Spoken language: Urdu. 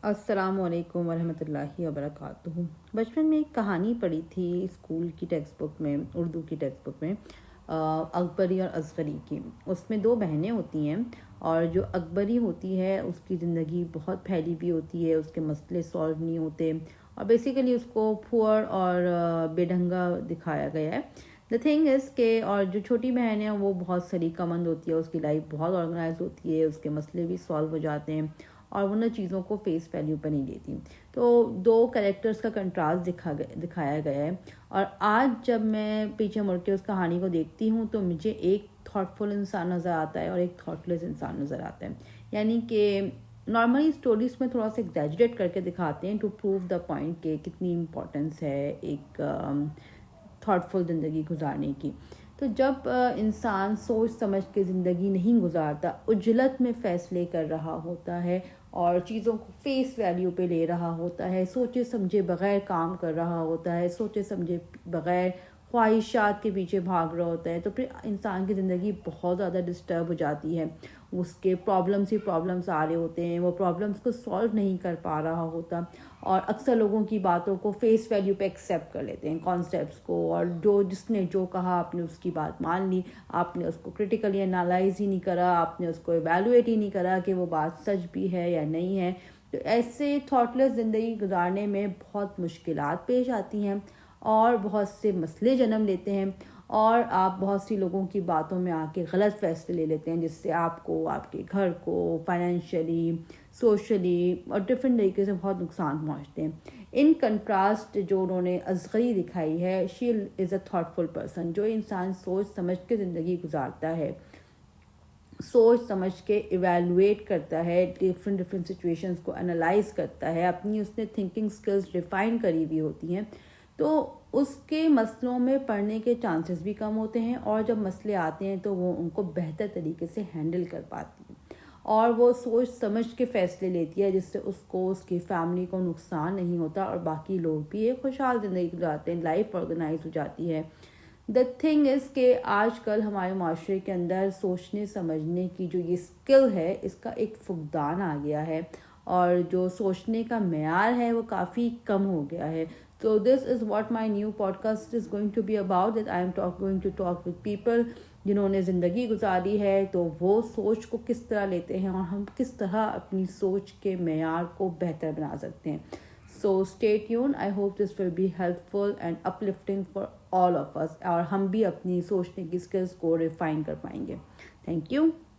السلام علیکم ورحمۃ اللہ وبرکاتہ۔ بچپن میں ایک کہانی پڑھی تھی اسکول کی ٹیکسٹ بک میں، اردو کی ٹیکسٹ بک میں، اکبری اور اصغری کی۔ اس میں دو بہنیں ہوتی ہیں، اور جو اکبری ہوتی ہے اس کی زندگی بہت پھیلی ہوئی ہوتی ہے، اس کے مسئلے سالو نہیں ہوتے، اور بیسیکلی اس کو پور اور بے ڈھنگا دکھایا گیا ہے۔ دا تھنگ از کہ اور جو چھوٹی بہن ہے وہ بہت سلیقہ مند ہوتی ہے، اس کی لائف بہت آرگنائز ہوتی ہے، اس کے مسئلے بھی سالو ہو جاتے ہیں، اور وہ نہ چیزوں کو فیس ویلیو پہ نہیں لیتی۔ تو دو کریکٹرز کا کنٹراسٹ دکھایا گیا ہے، اور آج جب میں پیچھے مڑ کے اس کہانی کو دیکھتی ہوں تو مجھے ایک تھاٹ فل انسان نظر آتا ہے اور ایک تھاٹ لیس انسان نظر آتا ہے۔ یعنی کہ نارملی اسٹوریز میں تھوڑا سا ایگزیجریٹ کر کے دکھاتے ہیں ٹو پروو دا پوائنٹ کہ کتنی امپورٹنس ہے ایک تھاٹ فل زندگی گزارنے کی۔ تو جب انسان سوچ سمجھ کے زندگی نہیں گزارتا، عجلت میں فیصلے کر رہا ہوتا ہے اور چیزوں کو فیس ویلیو پہ لے رہا ہوتا ہے، سوچے سمجھے بغیر کام کر رہا ہوتا ہے، سوچے سمجھے بغیر خواہشات کے پیچھے بھاگ رہا ہوتا ہے، تو پھر انسان کی زندگی بہت زیادہ ڈسٹرب ہو جاتی ہے۔ اس کے پرابلمس ہی پرابلمس آ رہے ہوتے ہیں، وہ پرابلمس کو سالو نہیں کر پا رہا ہوتا، اور اکثر لوگوں کی باتوں کو فیس ویلیو پہ ایکسیپٹ کر لیتے ہیں، کانسیپٹس کو، اور جس نے جو کہا آپ نے اس کی بات مان لی، آپ نے اس کو کرٹیکلی انالائز ہی نہیں کرا، آپ نے اس کو ایویلویٹ ہی نہیں کرا کہ وہ بات سچ بھی ہے یا نہیں ہے۔ تو ایسے تھاٹ لیس زندگی گزارنے میں بہت مشکلات پیش آتی ہیں، اور بہت سے مسئلے جنم لیتے ہیں، اور آپ بہت سی لوگوں کی باتوں میں آ کے غلط فیصلے لے لیتے ہیں، جس سے آپ کو، آپ کے گھر کو فائنینشلی، سوشلی اور ڈفرینٹ طریقے سے بہت نقصان پہنچتے ہیں۔ ان کنٹراسٹ جو انہوں نے اصغری دکھائی ہے، شی از اے تھاٹ فل پرسن، جو انسان سوچ سمجھ کے زندگی گزارتا ہے، سوچ سمجھ کے ایویلویٹ کرتا ہے، ڈفرینٹ سچویشنز کو انالائز کرتا ہے، اپنی اس نے تھنکنگ سکلز ڈیفائن کری ہوئی ہوتی ہیں، تو اس کے مسئلوں میں پڑنے کے چانسز بھی کم ہوتے ہیں، اور جب مسئلے آتے ہیں تو وہ ان کو بہتر طریقے سے ہینڈل کر پاتی ہیں، اور وہ سوچ سمجھ کے فیصلے لیتی ہے، جس سے اس کو، اس کی فیملی کو نقصان نہیں ہوتا، اور باقی لوگ بھی ایک خوشحال زندگی گزارتے ہیں، لائف آرگنائز ہو جاتی ہے۔ دا تھنگ از کہ آج کل ہمارے معاشرے کے اندر سوچنے سمجھنے کی جو یہ اسکل ہے، اس کا ایک فقدان آ گیا ہے، اور جو سوچنے کا معیار ہے وہ کافی کم ہو گیا ہے۔ So this is what my new podcast is going to be about, that I am going to talk with people جنہوں نے زندگی گزاری ہے، تو وہ سوچ کو کس طرح لیتے ہیں، اور ہم کس طرح اپنی سوچ کے معیار کو بہتر بنا سکتے ہیں۔ So stay tuned. I hope this will be helpful and uplifting for all of us، اور ہم بھی اپنی سوچنے کی اسکلز کو ریفائن کر پائیں گے۔ Thank you.